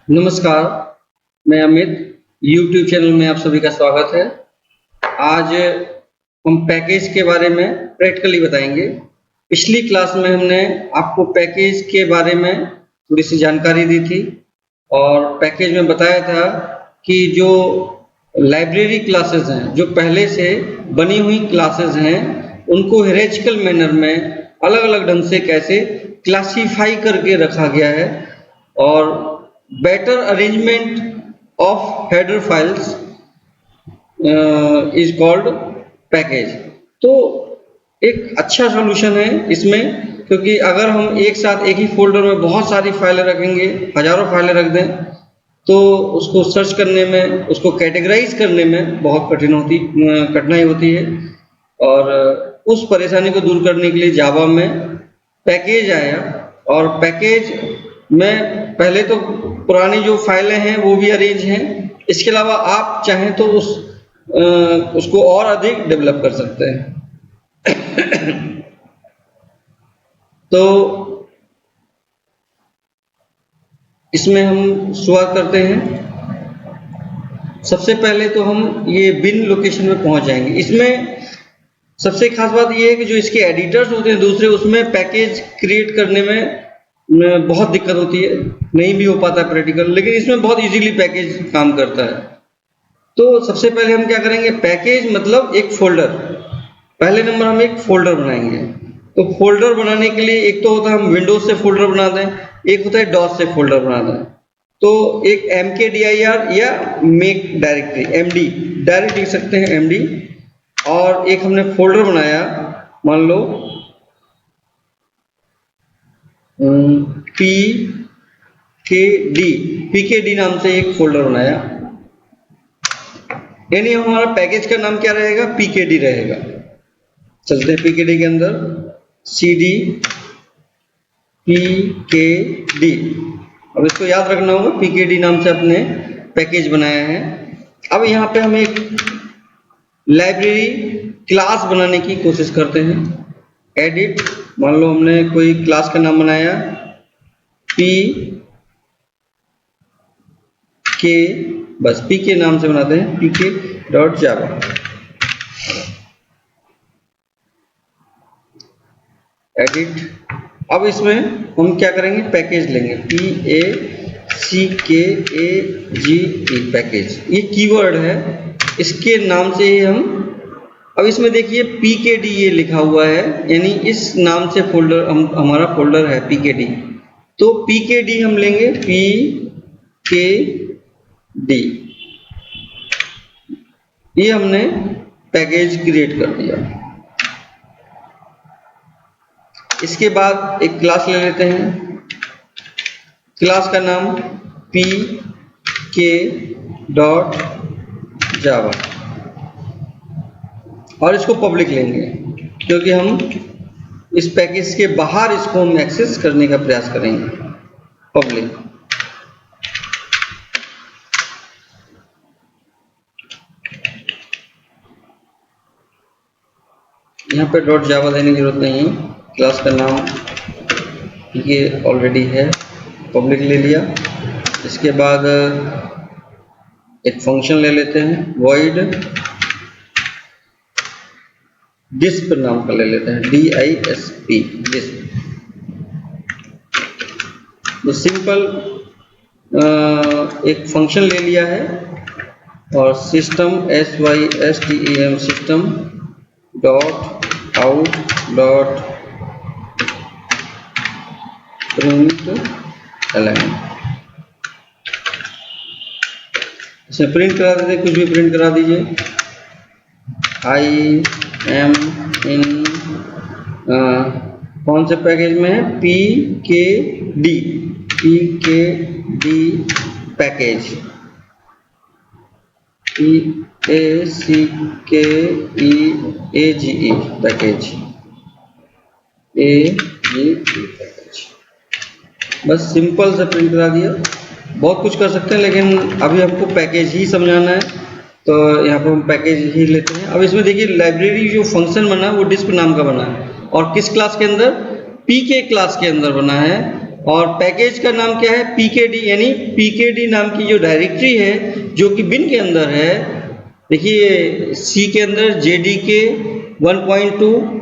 नमस्कार, मैं Amit. YouTube channel में आप सभी का स्वागत है। आज हम पैकेज के बारे में प्रैक्टिकली बताएंगे। पिछली क्लास में हमने आपको पैकेज के बारे में थोड़ी सी जानकारी दी थी और पैकेज में बताया था कि जो लाइब्रेरी क्लासेस हैं, जो पहले से बनी हुई क्लासेस हैं, उनको हायरार्चिकल मैनर में अलग-अलग ढंग से कैसे क्लासीफाई करके रखा गया है और better arrangement of header files is called package. तो एक अच्छा सॉल्यूशन है इसमें, क्योंकि अगर हम एक साथ एक ही फोल्डर में बहुत सारी फाइलें रखेंगे, हजारों फाइलें रख दें, तो उसको सर्च करने में, उसको कैटेगराइज करने में बहुत कठिनाई होती है। और उस परेशानी को दूर करने के लिए जावा में पैकेज आया और पैकेज में पहले तो पुरानी जो फाइलें हैं वो भी अरेंज हैं। इसके अलावा आप चाहें तो उसको और अधिक डेवलप कर सकते हैं। तो इसमें हम शुरुआत करते हैं। सबसे पहले तो हम ये बिन लोकेशन में पहुंच जाएंगे। इसमें सबसे खास बात ये है कि जो इसके एडिटर्स होते हैं दूसरे, उसमें पैकेज क्रिएट करने में बहुत दिक्कत होती है, नहीं भी हो पाता है प्रैक्टिकल, लेकिन इसमें बहुत इजीली पैकेज काम करता है। तो सबसे पहले हम क्या करेंगे, पैकेज मतलब एक फोल्डर। पहले नंबर हम एक फोल्डर बनाएंगे। तो फोल्डर बनाने के लिए एक तो होता है हम विंडोज से फोल्डर बना दें, एक होता है डॉस से फोल्डर बना दें। तो एक mkdir या मेक डायरेक्टरी md डायरेक्ट लिख सकते हैं md। और एक हमने फोल्डर बनाया, मान लो pkd नाम से एक फोल्डर बनाया, यानी हमारा पैकेज का नाम क्या रहेगा, pkd रहेगा। चलते हैं pkd के अंदर, cd pkd। अब इसको याद रखना होगा, pkd नाम से अपने पैकेज बनाया है। अब यहाँ पे हम एक लाइब्रेरी क्लास बनाने की कोशिश करते हैं। एडिट, मान लो हमने कोई क्लास का नाम बनाया pk, बस pk नाम से बनाते हैं, pk.java। एडिट। अब इसमें हम क्या करेंगे, पैकेज लेंगे, PACKAGE पैकेज। ये कीवर्ड है, इसके नाम से ही हम, अब इसमें देखिए pkd ये लिखा हुआ है, यानी इस नाम से फोल्डर हमारा फोल्डर है pkd। तो pkd हम लेंगे, pkd, ये हमने पैकेज क्रिएट कर दिया। इसके बाद एक क्लास ले लेते हैं, क्लास का नाम pk.java और इसको पब्लिक लेंगे, क्योंकि हम इस पैकेज के बाहर इसको हम एक्सेस करने का प्रयास करेंगे। पब्लिक। यहाँ पे .java देने की जरूरत नहीं है, क्लास का नाम ये ऑलरेडी है, पब्लिक ले लिया। इसके बाद एक फंक्शन ले लेते हैं, void disp नाम का ले लेते हैं, disp, disp। तो सिंपल एक फंक्शन ले लिया है और system system system dot out dot print element, इसे प्रिंट करा देते, कुछ भी प्रिंट करा दीजिए। I am in कौन से पैकेज में है, pkd package, PACKEAGE package, package. बस सिंपल से प्रिंट करा दिया। बहुत कुछ कर सकते हैं, लेकिन अभी हमको पैकेज ही समझाना है, तो यहाँ पर हम पैकेज ही लेते हैं। अब इसमें देखिए लाइब्रेरी जो फंक्शन बना है वो डिस्प नाम का बना है, और किस क्लास के अंदर, pk क्लास के अंदर बना है। और पैकेज का नाम क्या है pkd, यानी pkd नाम की जो डायरेक्टरी है जो कि बिन के अंदर है। देखिए सी के अंदर jdk 1.2,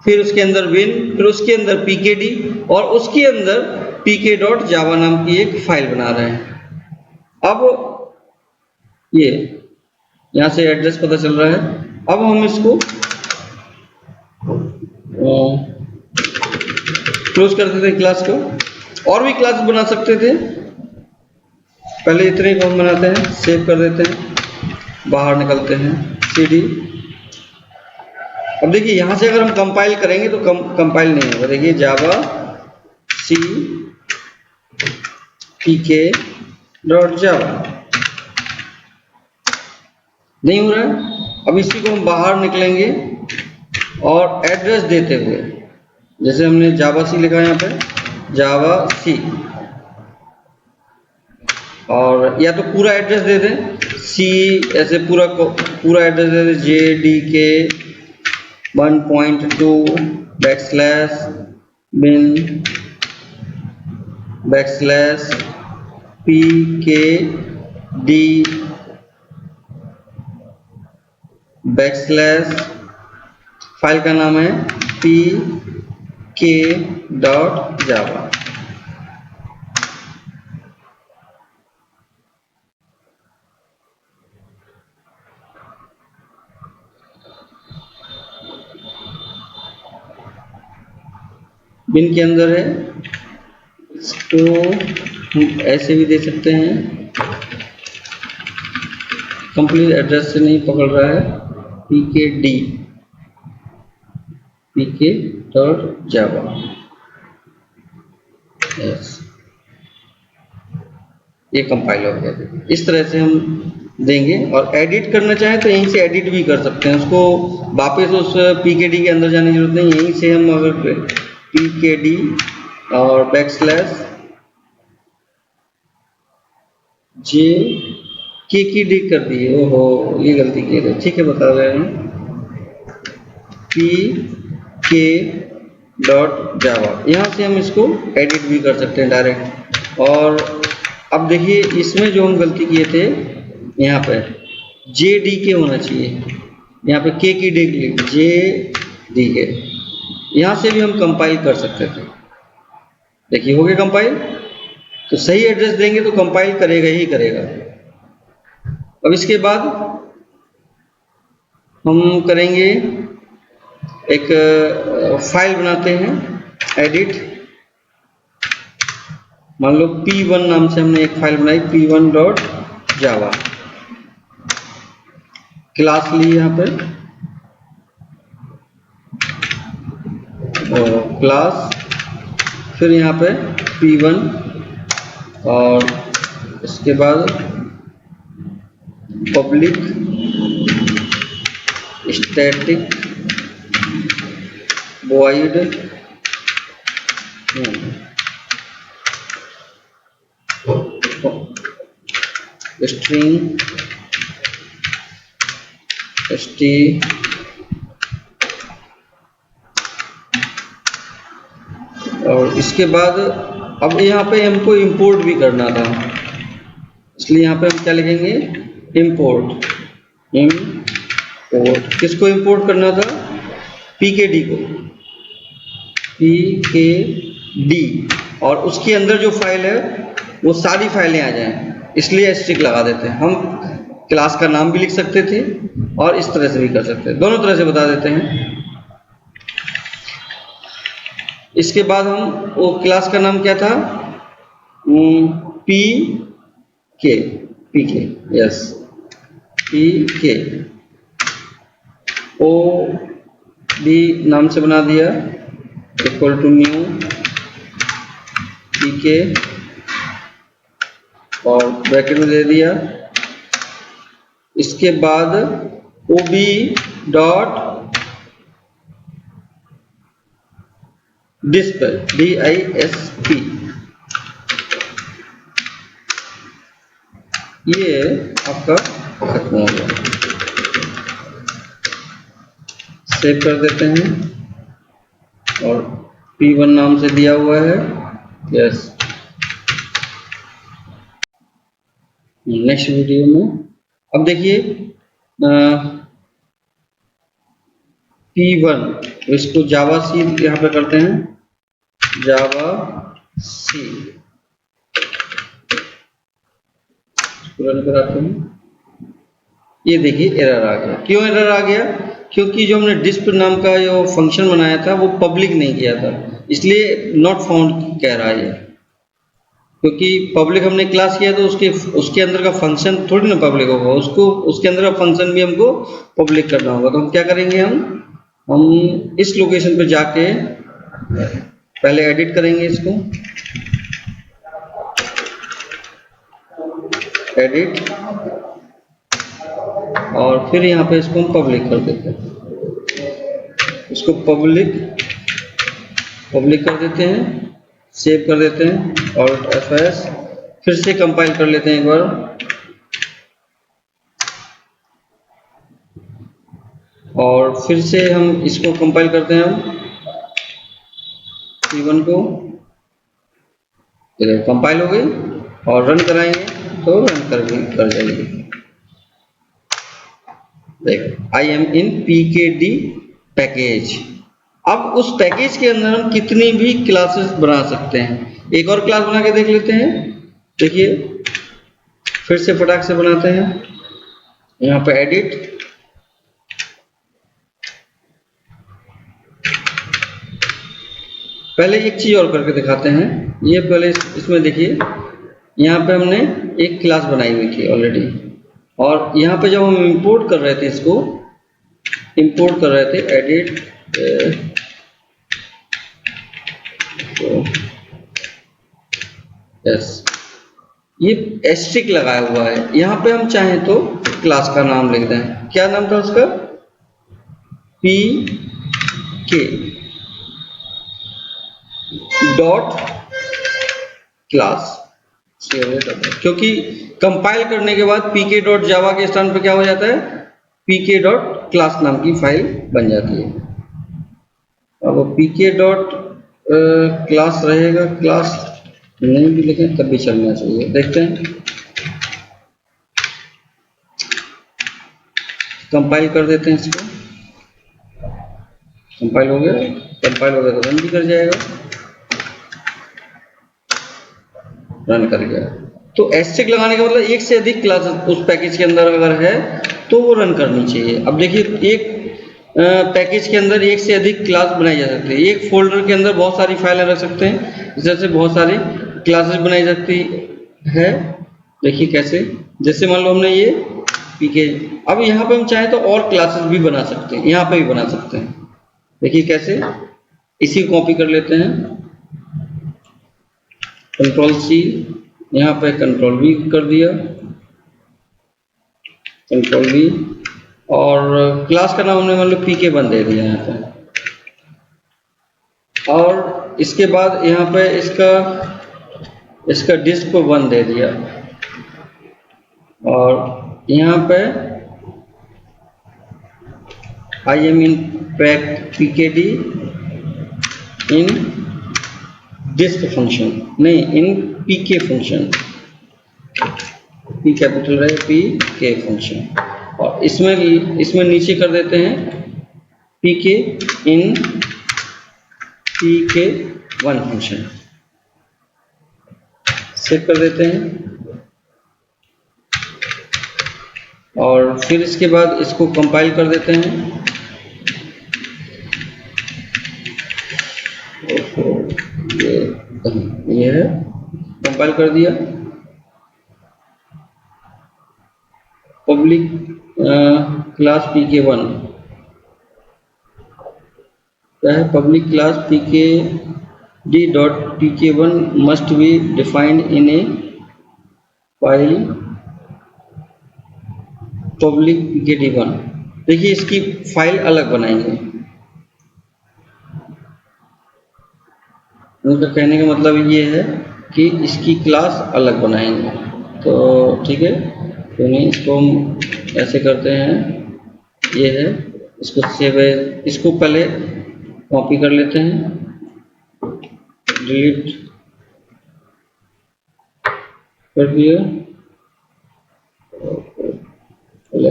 फिर उसके अंदर बिन, फिर उसके अंदर pkd और उसके अंदर pk.java नाम की एक फाइल बना रहे हैं। अब ये यहाँ से एड्रेस पता चल रहा है। अब हम इसको क्लोज कर देते हैं क्लास को। और भी क्लास बना सकते थे, पहले इतने को हम बनाते हैं, सेव कर देते हैं, बाहर निकलते हैं cd। अब देखिए यहाँ से अगर हम कंपाइल करेंगे तो कंपाइल नहीं होगा। देखिए जावा सी pk.java नहीं हो रहा है। अब इसी को हम बाहर निकलेंगे और एड्रेस देते हुए, जैसे हमने जावा सी लिखा है यहाँ पे जावा सी, और या तो पूरा एड्रेस दे दें सी, ऐसे पूरा एड्रेस दे दें jdk 1.2 bin pkd फाइल का नाम है pk.java। बिन के अंदर है, इसको हम ऐसे भी दे सकते हैं, कंप्लीट एड्रेस से नहीं पकड़ रहा है, pk.java। यस, ये कंपाइल हो गया। इस तरह से हम देंगे, और एडिट करना चाहें तो यहीं से एडिट भी कर सकते हैं, उसको वापस उस pkd के अंदर जाने की जरूरत नहीं। यहीं से हम अगर pkd और /j कर दिए, ओहो ये गलती की है, ठीक है बता रहे हैं, pk.java। यहाँ से हम इसको एडिट भी कर सकते हैं डायरेक्ट। और अब देखिए इसमें जो हम गलती किए थे, यहाँ पे jdk होना चाहिए, यहाँ पे jdk, यहाँ से भी हम कंपाइल कर सकते थे। देखिए हो गया कंपाइल, तो सही एड्रेस देंगे तो कंपाइल करेगा ही करेगा। अब इसके बाद हम करेंगे, एक फाइल बनाते हैं, एडिट, मान लो p1 नाम से हमने एक फाइल बनाई, p1.java, क्लास ली यहाँ पे, और क्लास, फिर यहाँ पे p1, और इसके बाद public static void string st, और इसके बाद अब यहाँ पे हमको इंपोर्ट भी करना था, इसलिए यहाँ पे हम क्या लिखेंगे, इंपोर्ट। किसको इंपोर्ट करना था, pkd को, pkd, और उसके अंदर जो फाइल है वो सारी फाइलें आ जाएं, इसलिए एस्ट्रिक लगा देते हैं। हम क्लास का नाम भी लिख सकते थे और इस तरह से भी कर सकते हैं, दोनों तरह से बता देते हैं। इसके बाद हम वो क्लास का नाम क्या था, pk, यस, pk ओ भी नाम से बना दिया, इक्वल टू न्यू pk, और ब्रैकेट में दे दिया। इसके बाद ob डॉट disp, disp, ये आपका खत्म हो गया। सेव कर देते हैं, और p1 नाम से दिया हुआ है, यस। नेक्स्ट वीडियो में अब देखिए P1, तो इसको जावा सी यहाँ पे करते हैं, जावा सी रन कराते हैं। ये देखिए एरर आ गया। क्यों एरर आ गया? क्योंकि जो हमने डिस्प नाम का जो फंक्शन बनाया था वो पब्लिक नहीं किया था, इसलिए नॉट फाउंड कह रहा है। क्योंकि पब्लिक हमने क्लास किया तो उसके अंदर का फंक्शन थोड़ी ना पब्लिक होगा, उसको उसके अंदर का फंक्शन भी हमको पब्लिक करना होगा। तो हम क्या करेंगे, हम इस लोकेशन पे जाके पहले एडिट करेंगे, इसको एडिट, और फिर यहाँ पे इसको हम पब्लिक कर देते हैं, इसको पब्लिक कर देते हैं, सेव कर देते हैं, Alt F5, फिर से कंपाइल कर लेते हैं एक बार, और फिर से हम इसको कंपाइल करते हैं, हम P1 को, कंपाइल हो गई, और रन कराएंगे तो रन कर जाएगी। देखो आई एम इन pkd पैकेज। अब उस पैकेज के अंदर हम कितनी भी क्लासेस बना सकते हैं। एक और क्लास बना के देख लेते हैं। देखिए फिर से फटाक से बनाते हैं, यहाँ पे एडिट, पहले एक चीज और करके दिखाते हैं। ये पहले इसमें देखिए, यहाँ पे हमने एक क्लास बनाई हुई थी ऑलरेडी, और यहाँ पे जब हम इंपोर्ट कर रहे थे, इसको इंपोर्ट कर रहे थे, एडिट यस, ये एस्ट्रिक लगाया हुआ है। यहाँ पे हम चाहें तो क्लास का नाम लिख दें। क्या नाम था उसका? pk डॉट क्लास, क्योंकि कंपाइल करने के बाद pk डॉट जावा के स्थान पर क्या हो जाता है, pk डॉट क्लास नाम की फाइल बन जाती है। अब pk डॉट क्लास रहेगा, क्लास नहीं भी लिखें तब भी चलना चाहिए। देखते हैं, कंपाइल कर देते हैं इसको, कंपाइल हो गया, तो रन भी कर जाएगा, रन कर गया। तो एस्ट्रिक लगाने का मतलब एक से अधिक क्लास उस पैकेज के अंदर अगर है तो वो रन करनी चाहिए। अब देखिए एक पैकेज के अंदर एक से अधिक क्लास बनाई जा सकती है। एक फोल्डर के अंदर बहुत सारी फाइलें रख सकते हैं, जैसे बहुत सारी क्लासेस बनाई जाती है। देखिए कैसे, जैसे मान लो हमने ये पीके, अब यहाँ पे हम चाहें तो और क्लासेस भी बना सकते हैं, यहाँ पे भी बना सकते हैं। देखिए कैसे, इसी को कॉपी कर लेते हैं, कंट्रोल सी, यहाँ पे कंट्रोल वी कर दिया, कंट्रोल वी, और क्लास का नाम हमने मान लो पीके वन दे दिया यहाँ पे, और इसके बाद यहाँ पे इसका डिस्क वन दे दिया, और यहाँ पे I am in pkd in disk function, नहीं in pk function, p capital रहे, pk फंक्शन, और इसमें नीचे कर देते हैं pk इन pk1 फंक्शन, सेव कर देते हैं, और फिर इसके बाद इसको कंपाइल कर देते हैं। ये है, कंपाइल कर दिया, पब्लिक क्लास pk1 क्या है, public class pkd dot pk1 must be defined in A file public pkd1। देखिए इसकी फाइल अलग बनाएंगे, उनका कहने का मतलब ये है कि इसकी क्लास अलग बनाएंगे। तो ठीक है, तो नहीं, इसको हम ऐसे करते हैं, ये है, इसको सेव है, इसको पहले कॉपी कर लेते हैं, डिलीट कर दिया,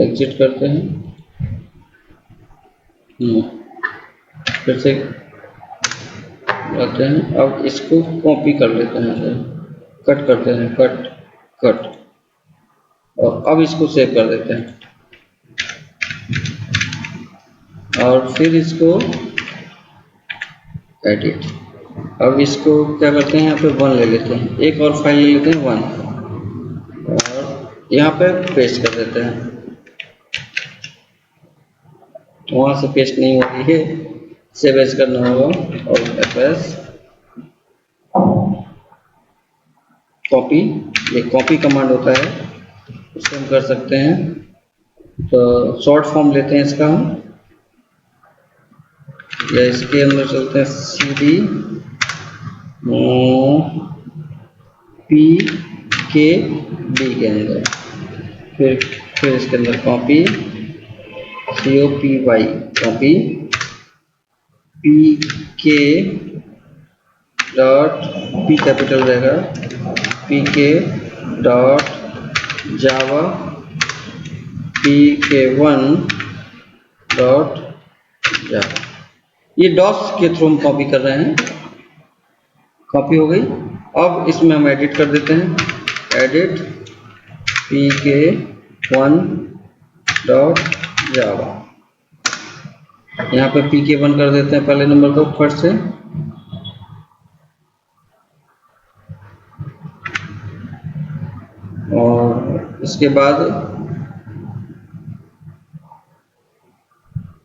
एग्जिट करते हैं, फिर से आते हैं। अब इसको कॉपी कर लेते हैं, कट करते हैं, कट कट, और अब इसको सेव कर देते हैं और फिर इसको एडिट। अब इसको क्या करते हैं, यहाँ पे 1 ले लेते हैं, एक और फाइल ले लेते हैं 1 और यहाँ पे पेस्ट कर देते हैं। वहाँ से पेस्ट नहीं हो रही है, सेव एज करना होगा और fs कॉपी, ये कॉपी कमांड होता है, उससे हम कर सकते हैं। तो शॉर्ट फॉर्म लेते हैं इसका हम, या इसके अंदर चलते हैं cd pkd के अंदर, फिर इसके अंदर copy copy copy pk dot p capital रहेगा, pk डॉट जावा pk1 डॉट जावा। ये डॉट्स के थ्रू हम कॉपी कर रहे हैं, कॉपी हो गई। अब इसमें हम एडिट कर देते हैं, एडिट pk1 डॉट जावा। यहाँ पे pk1 कर देते हैं पहले नंबर को फर्स्ट से, और इसके बाद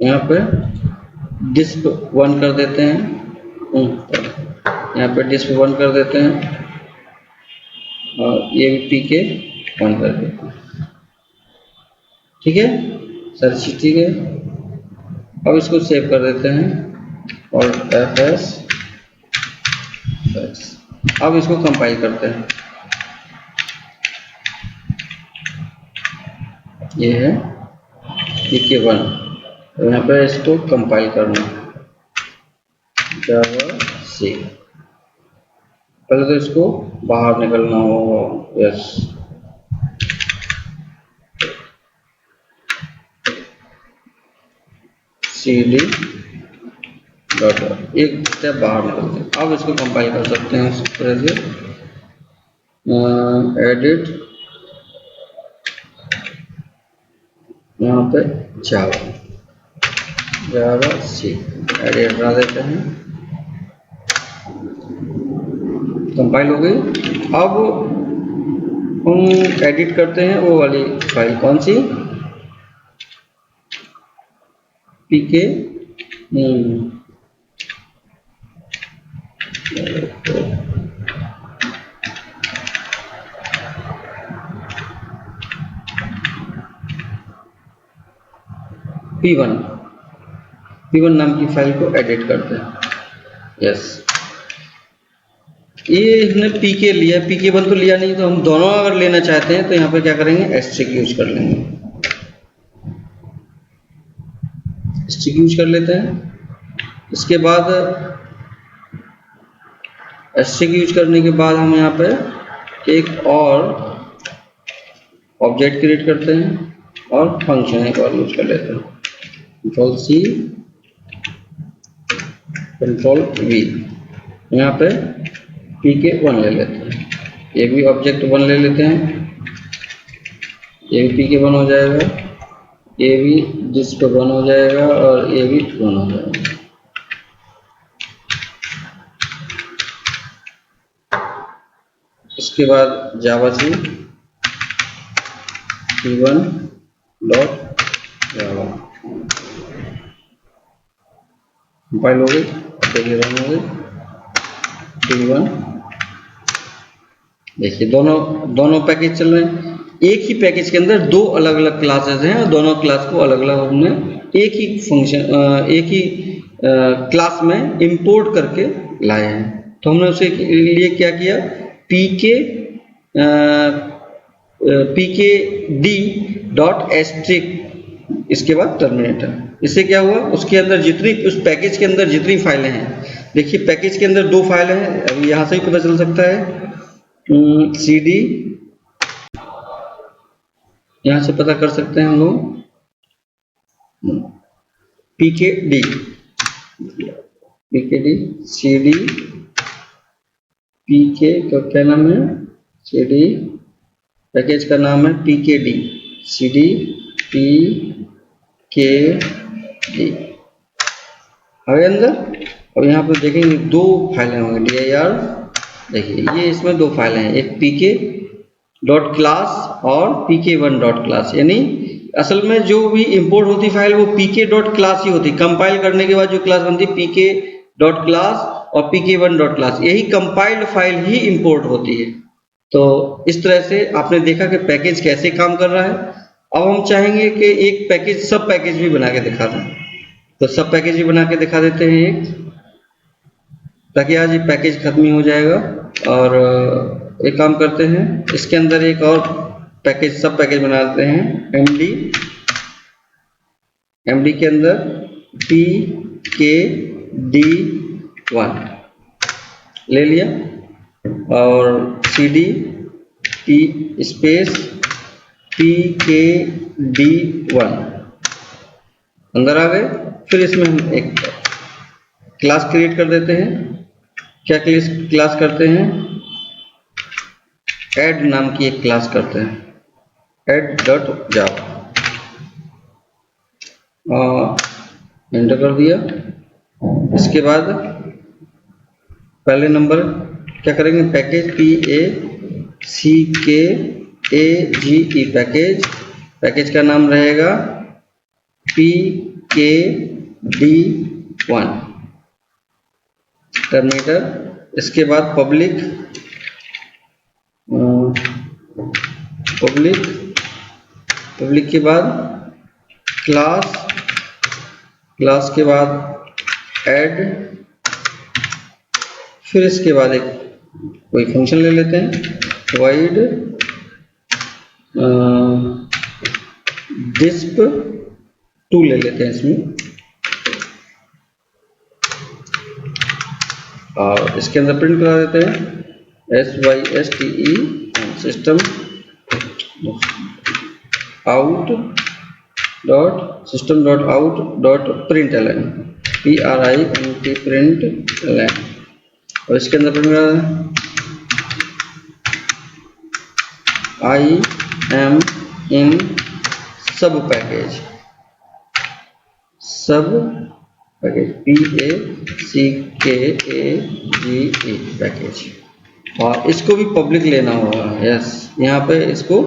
यहाँ पे डिस्प 1 कर देते हैं, यहाँ पे डिस्प 1 कर देते हैं और ये भी pk1 कर देते हैं। ठीक है, सारी चीज ठीक है। अब इसको सेव कर देते हैं और fs, अब इसको कंपाइल करते हैं। ये है pk1, तो यहाँ पे इसको कंपाइल करना है जावा सी। पहले तो इसको बाहर निकलना होगा, यस, cd डॉट, एक स्टेप बाहर निकलते हैं। अब इसको कंपाइल कर सकते हैं इस तरह से, एडिट यहाँ पे जावा सी एडिट बना देते हैं, कंपाइल हो गई। अब हम एडिट करते हैं वो वाली फाइल, कौन सी, pk p1 नाम की फाइल को एडिट करते हैं, यस। ये इसने pk लिया, pk1 तो लिया नहीं, तो हम दोनों अगर लेना चाहते हैं तो यहाँ पे क्या करेंगे, एस्ट्रिक यूज कर लेंगे, एस्ट्रिक यूज कर लेते हैं। इसके बाद एस्ट्रिक यूज करने के बाद हम यहाँ पे एक और ऑब्जेक्ट क्रिएट करते हैं और फंक्शन एक और यूज कर लेते हैं, कंट्रोल सी कंट्रोल वी, यहाँ पे pk1 ले लेते हैं, ये भी ऑब्जेक्ट 1 ले लेते हैं, ये भी pk1 हो जाएगा, ये भी डिस्क 1 हो जाएगा और ये भी 1 हो जाएगा। इसके बाद जावा सी p1 डॉट जावा, कंपाइल हो गई, देखिए रन हो गई p1। देखिए दोनों पैकेज चल रहे हैं। एक ही पैकेज के अंदर दो अलग अलग क्लासेस हैं और दोनों क्लास को अलग अलग हमने एक ही फंक्शन एक ही क्लास में इंपोर्ट करके लाए हैं। तो हमने उसे लिए क्या किया, pkd डॉट एस्ट्रिक, इसके बाद टर्मिनेटर। इससे क्या हुआ, उसके अंदर जितनी, उस पैकेज के अंदर जितनी फाइलें हैं, देखिए पैकेज के अंदर 2 फाइलें हैं, अभी यहाँ से भी पता चल सकता है, cd यहाँ से पता कर सकते हैं हम लोग pkd cd pk का क्या नाम है, cd पैकेज का नाम है pkd cd pkd आगे अंदर। अब यहाँ पर देखेंगे दो फाइलें होंगी dir, देखिए ये इसमें दो फाइलें हैं, एक pk.class और pk1.class, यानी असल में जो भी इंपोर्ट होती फाइल वो pk.class ही होती, कंपाइल करने के बाद जो क्लास बनती pk.class और pk1.class, यही कंपाइल्ड फाइल ही इंपोर्ट होती है। तो इस तरह से आपने देखा कि पैकेज कैसे काम कर रहा है। अब हम चाहेंगे कि एक पैकेज सब पैकेज भी बना के दिखा दें, तो सब पैकेज भी बना के दिखा देते हैं एक, ताकि आज ये पैकेज खत्म ही हो जाएगा। और एक काम करते हैं, इसके अंदर एक और पैकेज सब पैकेज बना देते हैं, md के अंदर pkd1 ले लिया और cd p स्पेस pkd1 अंदर आ गए। फिर इसमें हम एक क्लास क्रिएट कर देते हैं। क्या क्लास करते हैं, ऐड नाम की एक क्लास करते हैं, add.java, एंटर कर दिया। इसके बाद पहले नंबर क्या करेंगे, पैकेज पैकेज, पैकेज का नाम रहेगा pkd1 टर्मिनेटर। इसके बाद पब्लिक के बाद क्लास के बाद ऐड, फिर इसके बाद एक कोई फंक्शन ले लेते हैं, void disp2 ले लेते हैं इसमें, और इसके अंदर प्रिंट करा देते हैं syste system out println println, और इसके अंदर प्रिंट करा I am in सब पैकेज PACKAGE पैकेज, और इसको भी पब्लिक लेना होगा। यस, यहाँ पे इसको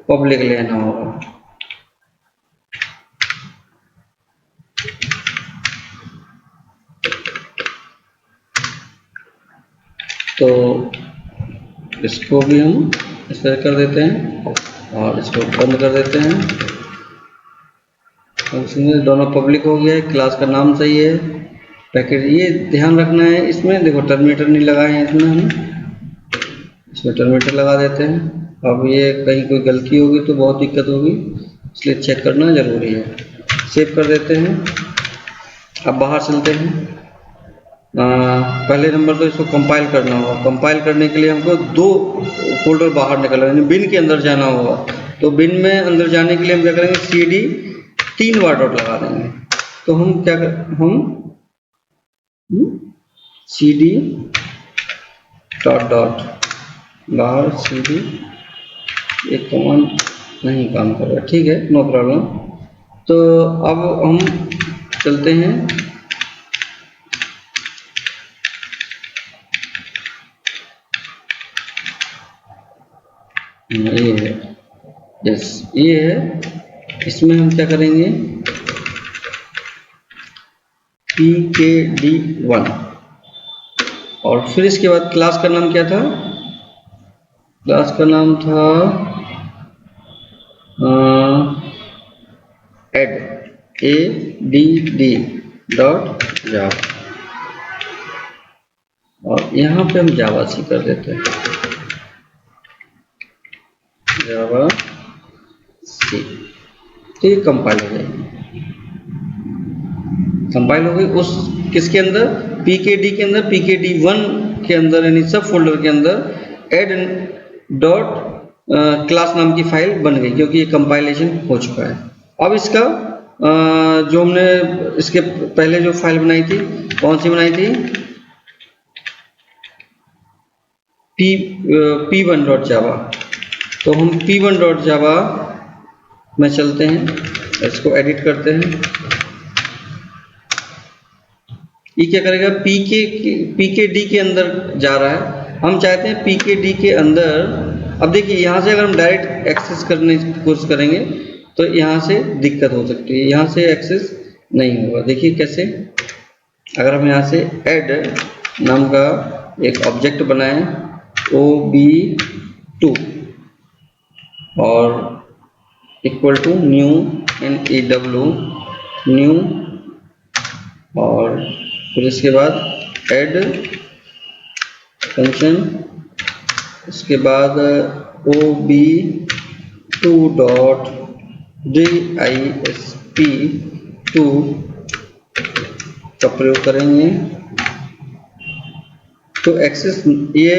पब्लिक लेना होगा। तो इसको भी हम इस तरह कर देते हैं और इसको बंद कर देते हैं। फंक्शन दोनों पब्लिक हो गया है, क्लास का नाम सही है, पैकेज ये ध्यान रखना है। इसमें देखो टर्मिनेटर नहीं लगाए हैं, इसमें हम इसमें टर्मिनेटर लगा देते हैं। अब ये कहीं कोई गलती होगी तो बहुत दिक्कत होगी, इसलिए चेक करना जरूरी है। सेव कर देते हैं। अब बाहर चलते हैं। पहले नंबर तो इसको कंपाइल करना होगा। कंपाइल करने के लिए हमको दो फोल्डर बाहर निकलना है, बिन के अंदर जाना होगा। तो बिन में अंदर जाने के लिए हम क्या करेंगे, cd 3 बार डॉट लगा देंगे। तो हम क्या हम cd डॉट बाहर cd, एक कमांड नहीं काम कर रहा, ठीक है, नो प्रॉब्लम। तो अब हम चलते हैं, ये है, यस ये है। इसमें हम क्या करेंगे, pkd1, और फिर इसके बाद क्लास का नाम क्या था, क्लास का नाम था add डॉट जावा, और यहाँ पे हम जावा सी कर देते हैं, जावा सी। तो ये कंपाइल हो जाएगी, कंपाइल हो गई। उस किसके अंदर, pkd के अंदर, pkd1 के अंदर, यानी सब फोल्डर के अंदर add डॉट क्लास नाम की फाइल बन गई, क्योंकि ये कंपाइलेशन हो चुका है। अब इसका जो हमने इसके पहले जो फाइल बनाई थी, कौन सी बनाई थी, p1.java। तो हम p1.java में चलते हैं, इसको एडिट करते हैं। ये क्या करेगा, pkd के अंदर जा रहा है। हम चाहते हैं pkd के अंदर। अब देखिए यहाँ से अगर हम डायरेक्ट एक्सेस करने की कोशिश करेंगे तो यहाँ से दिक्कत हो सकती है, यहाँ से एक्सेस नहीं होगा। देखिए कैसे, अगर हम यहाँ से ऐड नाम का एक ऑब्जेक्ट बनाएं ob2 और equal to new new new, और फिर इसके बाद ऐड फंक्शन, इसके बाद ob2.disp2 का प्रयोग करेंगे। तो एक्सेस ये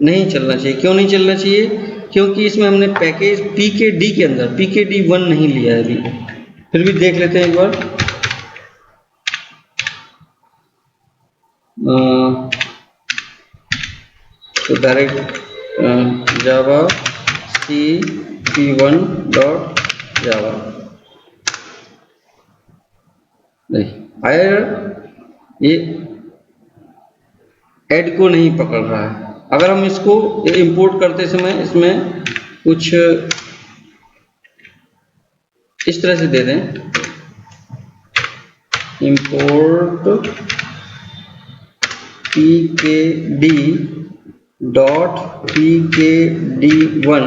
नहीं चलना चाहिए। क्यों नहीं चलना चाहिए, क्योंकि इसमें हमने पैकेज pkd के अंदर pkd1 नहीं लिया है अभी। फिर भी देख लेते हैं एक बार। तो डायरेक्ट जावा p1.java नहीं आया, ये ऐड को नहीं पकड़ रहा है। अगर हम इसको इंपोर्ट करते समय इसमें कुछ इस तरह से दे दें, इंपोर्ट pkd.pkd1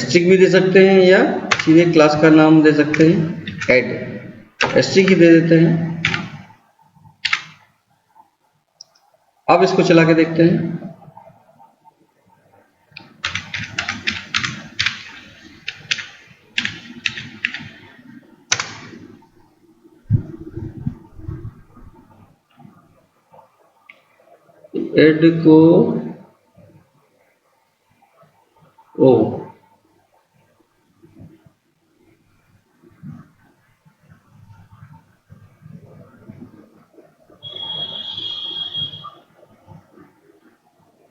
स्ट्रिंग भी दे सकते हैं या सीधे क्लास का नाम दे सकते हैं, ऐड स्ट्रिंग ही दे देते हैं। अब इसको चला के देखते हैं। ऐड को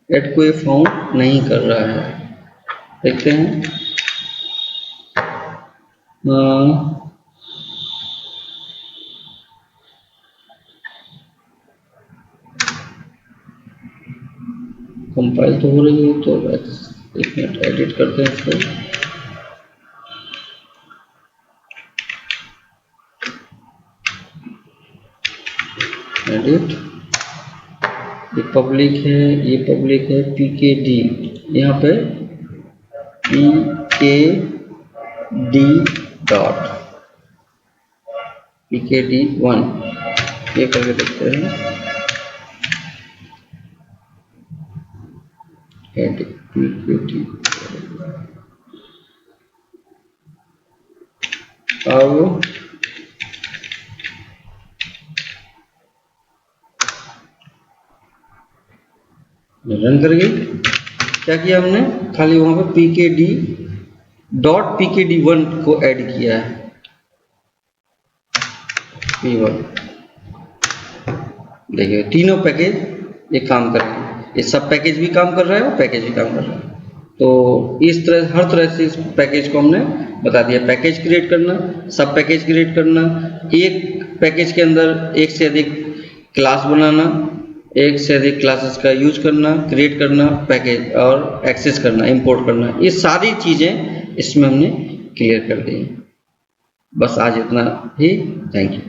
ऐड को ये फाउंड नहीं कर रहा है। देखते हैं, कंपाइल तो हो रही है। तो एक मिनट एडिट करते हैं इसको। एडिट, ये पब्लिक है, ये पब्लिक है, pkd, यहाँ पे pkd.pkd1 ये करके देखते हैं। एडिट pkd, अब रन करेंगे। क्या किया हमने, खाली वहां पे pkd.pkd1 को ऐड किया है, p1। देखिए तीनों पैकेज ये काम कर रहे हैं, ये सब पैकेज भी काम कर रहा है और पैकेज भी काम कर रहा है। तो इस तरह हर तरह से इस पैकेज को हमने बता दिया। पैकेज क्रिएट करना, सब पैकेज क्रिएट करना, एक पैकेज के अंदर एक से अधिक क्लास बनाना, एक से अधिक क्लासेस का यूज करना, क्रिएट करना, पैकेज और एक्सेस करना, इंपोर्ट करना, ये सारी चीज़ें इसमें हमने क्लियर कर दी। बस आज इतना ही। Thank you.